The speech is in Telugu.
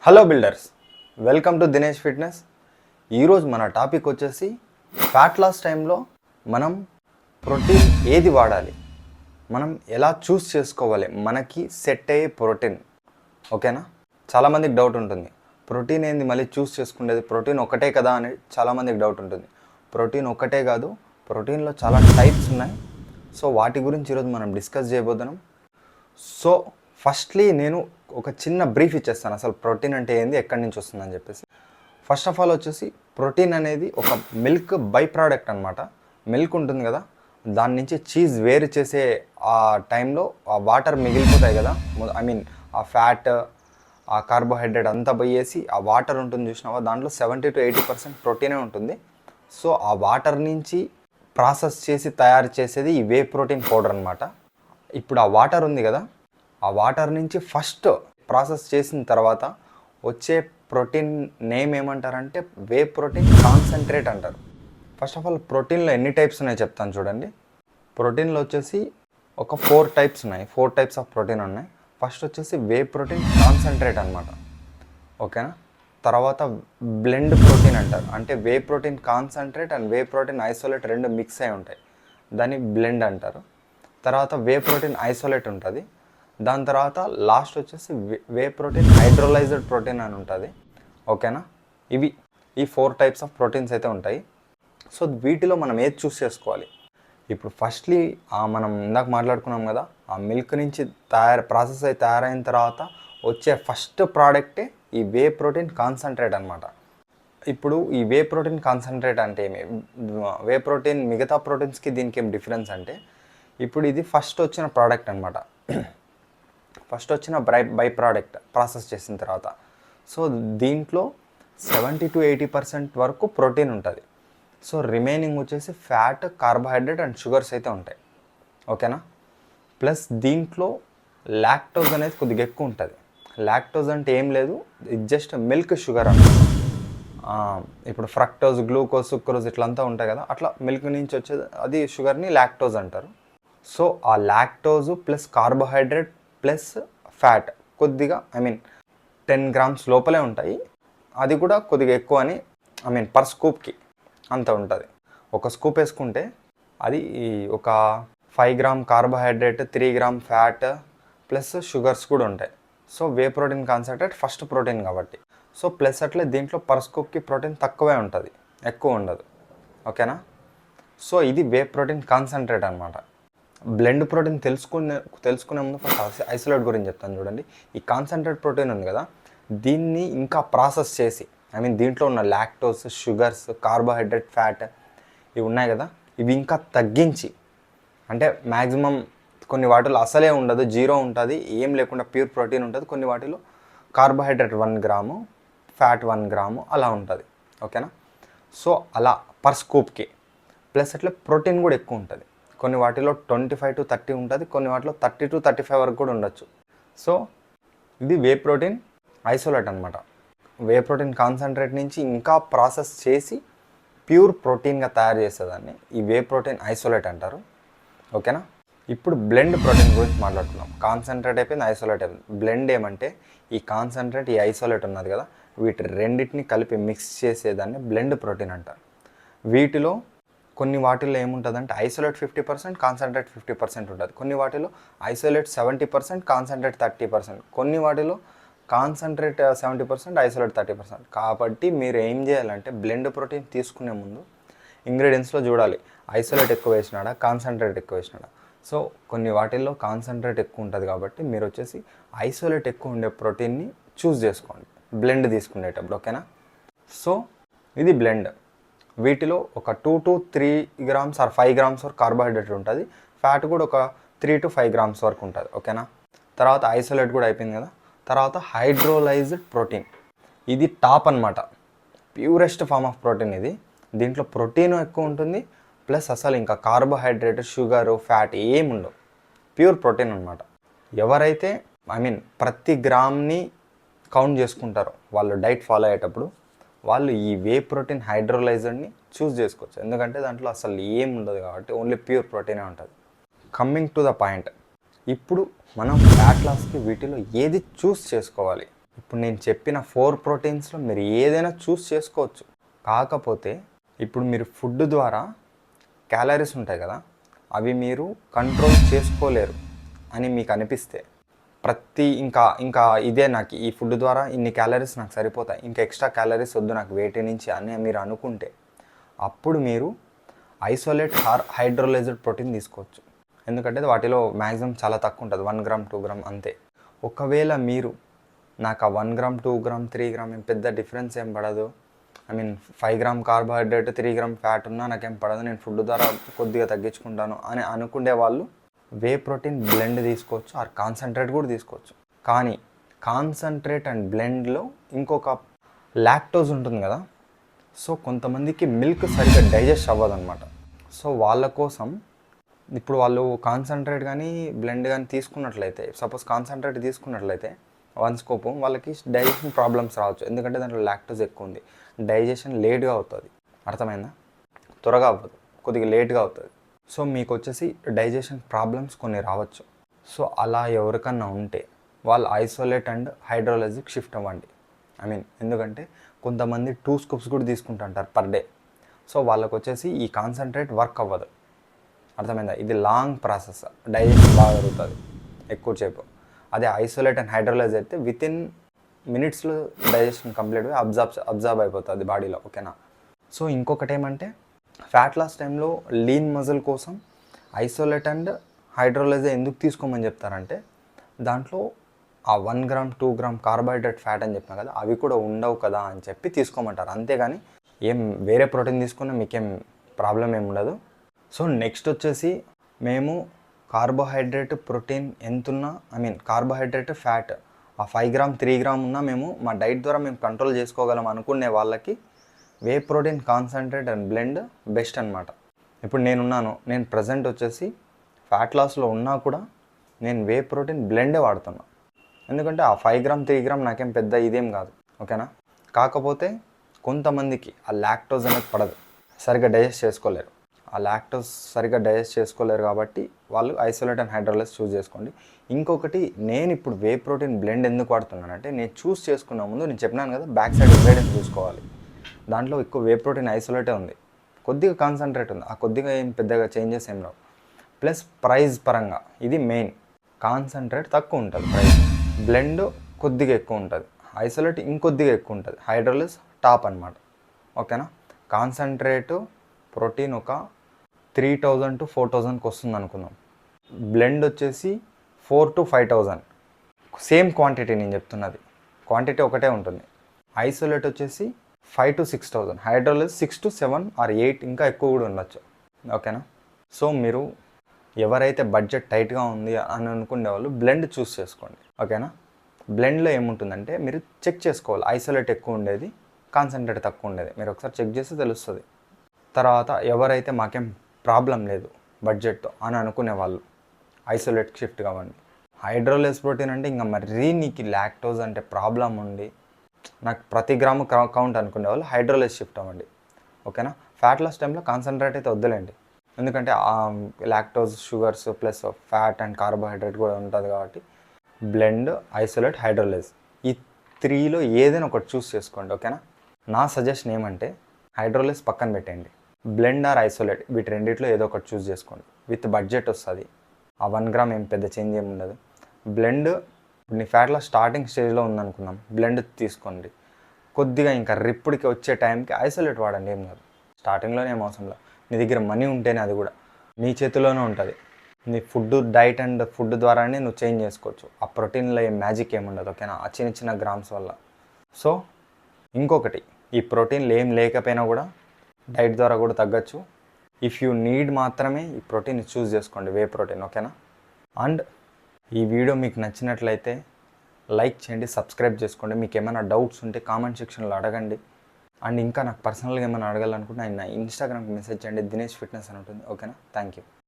Hello builders, welcome to Dinesh fitness. ఈరోజు మన టాపిక్ వచ్చేసి ఫ్యాట్ లాస్ టైంలో మనం ప్రోటీన్ ఏది వాడాలి, మనం ఎలా చూస్ చేసుకోవాలి, మనకి సెట్ అయ్యే ప్రోటీన్. ఓకేనా? చాలామందికి డౌట్ ఉంటుంది, ప్రోటీన్ ఏంది మళ్ళీ చూస్ చేసుకునేది, ప్రోటీన్ ఒకటే కదా అని చాలామందికి డౌట్ ఉంటుంది. ప్రోటీన్ ఒకటే కాదు, ప్రోటీన్లో చాలా టైప్స్ ఉన్నాయి. సో వాటి గురించి ఈరోజు మనం డిస్కస్ చేయబోతున్నాం. సో ఫస్ట్లీ నేను ఒక చిన్న బ్రీఫ్ ఇచ్చేస్తాను, అసలు ప్రోటీన్ అంటే ఏంది, ఎక్కడి నుంచి వస్తుందని చెప్పేసి. ఫస్ట్ ఆఫ్ ఆల్ వచ్చేసి ప్రోటీన్ అనేది ఒక మిల్క్ బై ప్రోడక్ట్ అనమాట. మిల్క్ ఉంటుంది కదా, దాని నుంచి చీజ్ వేరు చేసే ఆ టైంలో ఆ వాటర్ మిగిలిపోతాయి కదా, ఆ ఫ్యాట్, ఆ కార్బోహైడ్రేట్ అంతా పోయేసి ఆ వాటర్ ఉంటుంది చూసినావా, దాంట్లో 70 to 80% ప్రోటీనే ఉంటుంది. సో ఆ వాటర్ నుంచి ప్రాసెస్ చేసి తయారు చేసేది ఈ వే ప్రోటీన్ పౌడర్ అనమాట. ఇప్పుడు ఆ వాటర్ ఉంది కదా, ఆ వాటర్ నుంచి ఫస్ట్ ప్రాసెస్ చేసిన తర్వాత వచ్చే ప్రోటీన్ నేమ్ ఏమంటారంటే వే ప్రోటీన్ కాన్సన్ట్రేట్ అంటారు. ఫస్ట్ ఆఫ్ ఆల్ ప్రోటీన్లో ఎన్ని టైప్స్ ఉన్నాయో చెప్తాను చూడండి. ప్రోటీన్లో వచ్చేసి ఒక 4 టైప్స్ ఉన్నాయి, 4 టైప్స్ ఆఫ్ ప్రోటీన్ ఉన్నాయి. ఫస్ట్ వచ్చేసి వే ప్రోటీన్ కాన్సన్ట్రేట్ అనమాట. ఓకేనా? తర్వాత బ్లెండ్ ప్రోటీన్ అంటారు, అంటే whey protein concentrate and whey protein isolate రెండు మిక్స్ అయి ఉంటాయి, దాన్ని బ్లెండ్ అంటారు. తర్వాత వే ప్రోటీన్ ఐసోలేట్ ఉంటుంది. దాని తర్వాత లాస్ట్ వచ్చేసి వే ప్రోటీన్ హైడ్రోలైజ్డ్ ప్రోటీన్ అని ఉంటుంది. ఓకేనా? ఈ 4 టైప్స్ ఆఫ్ ప్రోటీన్స్ అయితే ఉంటాయి. సో వీటిలో మనం ఏది చూస్ చేసుకోవాలి? ఇప్పుడు ఫస్ట్లీ మనం ఇందాక మాట్లాడుకున్నాం కదా, ఆ మిల్క్ నుంచి ప్రాసెస్ అయి తయారైన తర్వాత వచ్చే ఫస్ట్ ప్రోడక్టే ఈ వే ప్రోటీన్ కాన్సన్ట్రేట్ అనమాట. ఇప్పుడు ఈ వే ప్రోటీన్ కాన్సన్ట్రేట్ అంటే ఏమి, వే ప్రోటీన్ మిగతా ప్రోటీన్స్కి దీనికి ఏం డిఫరెన్స్ అంటే, ఇప్పుడు ఇది ఫస్ట్ వచ్చిన ప్రోడక్ట్ అనమాట. ఫస్ట్ వచ్చిన బై ప్రోడక్ట్ ప్రాసెస్ చేసిన తర్వాత. సో దీంట్లో 70 to 80% వరకు ప్రోటీన్ ఉంటుంది. సో రిమైనింగ్ వచ్చేసి ఫ్యాట్, కార్బోహైడ్రేట్ అండ్ షుగర్స్ అయితే ఉంటాయి. ఓకేనా? ప్లస్ దీంట్లో లాక్టోజ్ అనేది కొద్దిగా ఎక్కువ ఉంటుంది. లాక్టోజ్ అంటే ఏం లేదు, ఇది జస్ట్ మిల్క్ షుగర్ అన్నమాట. ఇప్పుడు ఫ్రక్టోజ్, గ్లూకోజ్, సుక్రోజ్ ఇట్లంతా ఉంటాయి కదా, అట్లా మిల్క్ నుంచి వచ్చేది అది షుగర్ని లాక్టోజ్ అంటారు. సో ఆ లాక్టోజు ప్లస్ కార్బోహైడ్రేట్ ప్లస్ ఫ్యాట్ కొద్దిగా 10 grams లోపలే ఉంటాయి. అది కూడా కొద్దిగా ఎక్కువ అని పర్ స్కూప్కి అంత ఉంటుంది. ఒక స్కూప్ వేసుకుంటే అది ఒక 5 grams carbohydrate, 3 grams fat plus sugars కూడా ఉంటాయి. So whey protein concentrate first protein కాబట్టి. సో ప్లస్ అట్లే దీంట్లో పర్ స్కూప్కి ప్రోటీన్ తక్కువే ఉంటుంది, ఎక్కువ ఉండదు. ఓకేనా? సో ఇది వే ప్రోటీన్ కాన్సన్ట్రేట్ అనమాట. బ్లెండ్ ప్రోటీన్ తెలుసుకునే ముందు ఫస్ట్ ఐసోలేట్ గురించి చెప్తాను చూడండి. ఈ కాన్సన్ట్రేట్ ప్రోటీన్ ఉంది కదా, దీన్ని ఇంకా ప్రాసెస్ చేసి దీంట్లో ఉన్న లాక్టోస్, షుగర్స్, కార్బోహైడ్రేట్, ఫ్యాట్ ఇవి ఉన్నాయి కదా, ఇవి ఇంకా తగ్గించి, అంటే మ్యాక్సిమం కొన్ని వాటిలో అసలే ఉండదు, 0 ఉంటుంది, ఏం లేకుండా ప్యూర్ ప్రోటీన్ ఉంటుంది. కొన్ని వాటిలో కార్బోహైడ్రేట్ 1 గ్రాము, ఫ్యాట్ 1 గ్రాము అలా ఉంటుంది. ఓకేనా? సో అలా పర్ స్కూప్కి ప్లస్ అట్లా ప్రోటీన్ కూడా ఎక్కువ ఉంటుంది. కొన్ని వాటిలో 25 to 30 ఉంటుంది, కొన్ని వాటిలో 30 to 35 వరకు కూడా ఉండొచ్చు. సో ఇది వే ప్రోటీన్ ఐసోలేట్ అనమాట. వే ప్రోటీన్ కాన్సన్ట్రేట్ నుంచి ఇంకా ప్రాసెస్ చేసి ప్యూర్ ప్రోటీన్గా తయారు చేసేదాన్ని ఈ వే ప్రోటీన్ ఐసోలేట్ అంటారు. ఓకేనా? ఇప్పుడు బ్లెండ్ ప్రోటీన్ గురించి మాట్లాడుతున్నాం. కాన్సన్ట్రేట్ అయిపోయింది, ఐసోలేట్ అయిపోయింది. బ్లెండ్ ఏమంటే ఈ కాన్సన్ట్రేట్, ఈ ఐసోలేట్ ఉన్నది కదా, వీటి రెండింటిని కలిపి మిక్స్ చేసేదాన్ని బ్లెండ్ ప్రోటీన్ అంటారు. వీటిలో కొన్ని వాటిల్లో ఏముంటుందంటే ఐసోలేట్ 50%, కాన్సన్ట్రేట్ 50% ఉంటుంది. కొన్ని వాటిలో ఐసోలేట్ 70%, కాన్సన్ట్రేట్ 30%. కొన్ని వాటిలో కాన్సన్ట్రేట్ 70%, ఐసోలేట్ 30%. కాబట్టి మీరు ఏం చేయాలంటే బ్లెండ్ ప్రోటీన్ తీసుకునే ముందు ఇంగ్రీడియంట్స్లో చూడాలి, ఐసోలేట్ ఎక్కువ వేసినాడా, కాన్సన్ట్రేట్ ఎక్కువ వేసినాడా. సో కొన్ని వాటిల్లో కాన్సన్ట్రేట్ ఎక్కువ ఉంటుంది కాబట్టి మీరు వచ్చేసి ఐసోలేట్ ఎక్కువ ఉండే ప్రోటీన్ని చూస్ చేసుకోండి బ్లెండ్ తీసుకునేటప్పుడు. ఓకేనా? సో ఇది బ్లెండ్. వీటిలో ఒక 2 to 3 grams ఆర్ 5 grams వరకు కార్బోహైడ్రేట్ ఉంటుంది, ఫ్యాట్ కూడా ఒక 3 to 5 grams వరకు ఉంటుంది. ఓకేనా? తర్వాత ఐసోలేట్ కూడా అయిపోయింది కదా, తర్వాత హైడ్రోలైజ్డ్ ప్రోటీన్. ఇది టాప్ అనమాట, ప్యూరెస్ట్ ఫామ్ ఆఫ్ ప్రోటీన్ ఇది. దీంట్లో ప్రోటీన్ ఎక్కువ ఉంటుంది, ప్లస్ అసలు ఇంకా కార్బోహైడ్రేట్, షుగరు, ఫ్యాట్ ఏముండవు, ప్యూర్ ప్రోటీన్ అనమాట. ఎవరైతే ప్రతి గ్రామ్ని కౌంట్ చేసుకుంటారో వాళ్ళు డైట్ ఫాలో అయ్యేటప్పుడు వాళ్ళు ఈ వే ప్రోటీన్ హైడ్రోలైజర్ని చూస్ చేసుకోవచ్చు, ఎందుకంటే దాంట్లో అసలు ఏం ఉండదు కాబట్టి ఓన్లీ ప్యూర్ ప్రోటీనే ఉంటుంది. కమ్మింగ్ టు ద పాయింట్, ఇప్పుడు మనం ఫ్యాట్ లాస్కి వీటిలో ఏది చూస్ చేసుకోవాలి? ఇప్పుడు నేను చెప్పిన 4 ప్రోటీన్స్లో మీరు ఏదైనా చూస్ చేసుకోవచ్చు. కాకపోతే ఇప్పుడు మీరు ఫుడ్ ద్వారా క్యాలరీస్ ఉంటాయి కదా, అవి మీరు కంట్రోల్ చేసుకోలేరు అని మీకు అనిపిస్తే, ఇంకా ఇదే నాకు ఈ ఫుడ్ ద్వారా ఇన్ని క్యాలరీస్ నాకు సరిపోతాయి, ఇంకా ఎక్స్ట్రా క్యాలరీస్ వద్దు నాకు వేటి నుంచి అని మీరు అనుకుంటే, అప్పుడు మీరు ఐసోలేట్ హైడ్రోలైజ్డ్ ప్రోటీన్ తీసుకోవచ్చు. ఎందుకంటే వాటిలో మ్యాక్సిమం చాలా తక్కువ ఉంటుంది, 1 గ్రామ్ 2 గ్రామ్ అంతే. ఒకవేళ మీరు నాకు ఆ 1 గ్రామ్ 2 గ్రామ్ 3 గ్రామ్ ఏం పెద్ద డిఫరెన్స్ ఏం పడదు, 5 గ్రామ్ కార్బోహైడ్రేట్ 3 గ్రామ్ ఫ్యాట్ ఉన్నా నాకేం పడదు, నేను ఫుడ్ ద్వారా కొద్దిగా తగ్గించుకుంటాను అని అనుకునే వాళ్ళు వే ప్రోటీన్ బ్లెండ్ తీసుకోవచ్చు, ఆర్ కాన్సన్ట్రేట్ కూడా తీసుకోవచ్చు. కానీ కాన్సన్ట్రేట్ అండ్ బ్లెండ్లో ఇంకొక లాక్టోజ్ ఉంటుంది కదా, సో కొంతమందికి మిల్క్ సరిగ్గా డైజెస్ట్ అవ్వదు అనమాట. సో వాళ్ళ కోసం ఇప్పుడు వాళ్ళు కాన్సన్ట్రేట్ కానీ బ్లెండ్ కానీ తీసుకున్నట్లయితే, సపోజ్ కాన్సన్ట్రేట్ తీసుకున్నట్లయితే 1 స్కూప్ వాళ్ళకి డైజెషన్ ప్రాబ్లమ్స్ రావచ్చు. ఎందుకంటే దాంట్లో లాక్టోజ్ ఎక్కువ ఉంది, డైజెషన్ లేట్గా అవుతుంది. అర్థమైందా? త్వరగా అవ్వదు, కొద్దిగా లేట్గా అవుతుంది. సో మీకు వచ్చేసి డైజెషన్ ప్రాబ్లమ్స్ కొన్ని రావచ్చు. సో అలా ఎవరికన్నా ఉంటే వాళ్ళు ఐసోలేట్ అండ్ హైడ్రోలైజ్కి షిఫ్ట్ అవ్వండి. ఎందుకంటే కొంతమంది 2 స్కూప్స్ కూడా తీసుకుంటుంటారు పర్ డే. సో వాళ్ళకు వచ్చేసి ఈ కాన్సన్ట్రేట్ వర్క్ అవ్వదు. అర్థమైందా? ఇది లాంగ్ ప్రాసెస్, డైజెషన్ బాగా జరుగుతుంది ఎక్కువసేపు. అదే ఐసోలేట్ అండ్ హైడ్రోలైజ్ అయితే వితిన్ మినిట్స్లో డైజెషన్ కంప్లీట్గా అబ్జర్వ్ అయిపోతుంది బాడీలో. ఓకేనా? సో ఇంకొకటి ఏమంటే, ఫ్యాట్ లాస్ టైంలో లీన్ మజిల్ కోసం ఐసోలేట్ అండ్ హైడ్రోలైజ్ ఎందుకు తీసుకోమని చెప్తారంటే, దాంట్లో ఆ 1 గ్రామ్ 2 గ్రామ్ కార్బోహైడ్రేట్ ఫ్యాట్ అని చెప్పినా కదా, అవి కూడా ఉండవు కదా అని చెప్పి తీసుకోమంటారు. అంతేగాని ఏం వేరే ప్రోటీన్ తీసుకున్నా మీకేం ప్రాబ్లం ఏమి ఉండదు. సో నెక్స్ట్ వచ్చేసి మేము కార్బోహైడ్రేట్ ప్రోటీన్ ఎంతున్నా, కార్బోహైడ్రేట్ ఫ్యాట్ ఆ 5 గ్రామ్ 3 గ్రామ్ ఉన్నా మేము మా డైట్ ద్వారా మేము కంట్రోల్ చేసుకోగలం అనుకునే వాళ్ళకి whey protein concentrate and blend best అనమాట. ఇప్పుడు నేను ప్రజెంట్ వచ్చేసి ఫ్యాట్ లాస్లో ఉన్నా కూడా నేను వే ప్రోటీన్ బ్లెండే వాడుతున్నా. ఎందుకంటే ఆ 5 గ్రామ్ 3 గ్రామ్ నాకేం పెద్ద ఇదేం కాదు. ఓకేనా? కాకపోతే కొంతమందికి ఆ లాక్టోజ్ అనేది పడదు, సరిగ్గా డైజెస్ట్ చేసుకోలేరు. ఆ లాక్టోజ్ సరిగ్గా డైజెస్ట్ చేసుకోలేరు కాబట్టి వాళ్ళు ఐసోలేట్ అండ్ హైడ్రోలైజ్ చూస్ చేసుకోండి. ఇంకొకటి, నేను ఇప్పుడు వే ప్రోటీన్ బ్లెండ్ ఎందుకు వాడుతున్నానంటే, నేను చూస్ చేసుకున్న ముందు నేను చెప్పినాను కదా, బ్యాక్ సైడ్ ఇంగ్రీడియంట్స్ చూసుకోవాలి. దాంట్లో ఎక్కువ వే ప్రోటీన్ ఐసోలేటే ఉంది, కొద్దిగా కాన్సన్ట్రేట్ ఉంది, ఆ కొద్దిగా ఏం పెద్దగా చేంజెస్ ఏం రావు. ప్లస్ ప్రైస్ పరంగా ఇది మెయిన్, కాన్సన్ట్రేట్ తక్కువ ఉంటుంది, ప్రైస్ బ్లెండ్ కొద్దిగా ఎక్కువ ఉంటుంది, ఐసోలేట్ ఇంకొద్దిగా ఎక్కువ ఉంటుంది, హైడ్రోలైజ్ టాప్ అనమాట. ఓకేనా? కాన్సన్ట్రేట్ ప్రోటీన్ ఒక 3000 to 4000కి వస్తుంది అనుకుందాం, బ్లెండ్ వచ్చేసి 4 to 5000, సేమ్ క్వాంటిటీ నేను చెప్తున్నది, క్వాంటిటీ ఒకటే ఉంటుంది. ఐసోలేట్ వచ్చేసి 5 to 6000, హైడ్రోలైజ్ 6 to 7 or 8 ఇంకా ఎక్కువ కూడా ఉండొచ్చు. ఓకేనా? సో మీరు ఎవరైతే బడ్జెట్ టైట్గా ఉంది అని అనుకునే వాళ్ళు బ్లెండ్ చూస్ చేసుకోండి. ఓకేనా? బ్లెండ్లో ఏముంటుందంటే మీరు చెక్ చేసుకోవాలి, ఐసోలేట్ ఎక్కువ ఉండేది, కాన్సన్ట్రేట్ తక్కువ ఉండేది, మీరు ఒకసారి చెక్ చేస్తే తెలుస్తుంది. తర్వాత ఎవరైతే మాకేం ప్రాబ్లం లేదు బడ్జెట్తో అని అనుకునే వాళ్ళు ఐసోలేట్కి షిఫ్ట్ కావండి. హైడ్రోలైజ్ ప్రోటీన్ అంటే ఇంకా మరీ నీకు లాక్టోజ్ అంటే ప్రాబ్లం ఉండి నాకు ప్రతి గ్రాము కౌంట్ అనుకునే వాళ్ళు హైడ్రోలైజ్ షిఫ్ట్ అవ్వండి. ఓకేనా? ఫ్యాట్ లాస్ టైంలో కాన్సన్ట్రేట్ అయితే వద్దులేండి, ఎందుకంటే lactose sugars plus fat and carbohydrate కూడా ఉంటుంది కాబట్టి బ్లెండ్, ఐసోలేట్, హైడ్రోలైజ్ ఈ 3లో ఏదైనా ఒకటి చూస్ చేసుకోండి. ఓకేనా? నా సజెషన్ ఏమంటే, హైడ్రోలైజ్ పక్కన పెట్టండి, బ్లెండ్ ఆర్ ఐసోలేట్ వీటి రెండిట్లో ఏదో ఒకటి చూస్ చేసుకోండి. విత్ బడ్జెట్ వస్తుంది, ఆ 1 గ్రామ్ ఏం పెద్ద చేంజ్ ఏమి ఉండదు. బ్లెండ్ నీ ఫ్యాట్లో స్టార్టింగ్ స్టేజ్లో ఉందనుకుందాం, బ్లెండ్ తీసుకోండి. కొద్దిగా ఇంకా రిప్పుడికి వచ్చే టైంకి ఐసోలేట్ వాడండి, ఏం కాదు. స్టార్టింగ్లోనే ఏం అవసరం లేదు, నీ దగ్గర మనీ ఉంటేనే, అది కూడా నీ చేతిలోనే ఉంటుంది. నీ డైట్ అండ్ ఫుడ్ ద్వారానే నువ్వు చేంజ్ చేసుకోవచ్చు. ఆ ప్రోటీన్లో ఏం మ్యాజిక్ ఏమి ఉండదు. ఓకేనా? ఆ చిన్న చిన్న గ్రామ్స్ వల్ల. సో ఇంకొకటి, ఈ ప్రోటీన్లు ఏం లేకపోయినా కూడా డైట్ ద్వారా కూడా తగ్గచ్చు. ఇఫ్ యూ నీడ్ మాత్రమే ఈ ప్రోటీన్ చూస్ చేసుకోండి, వే ప్రోటీన్. ఓకేనా? అండ్ ఈ వీడియో మీకు నచ్చినట్లయితే లైక్ చేయండి, సబ్స్క్రైబ్ చేసుకోండి. మీకు ఏమైనా డౌట్స్ ఉంటే కామెంట్ సెక్షన్లో అడగండి. అండ్ ఇంకా నాకు పర్సనల్గా ఏమైనా అడగాలనుకుంటే నా ఇన్స్టాగ్రామ్కి మెసేజ్ చేయండి, దినేష్ ఫిట్నెస్ అని ఉంటుంది. ఓకేనా? Thank you.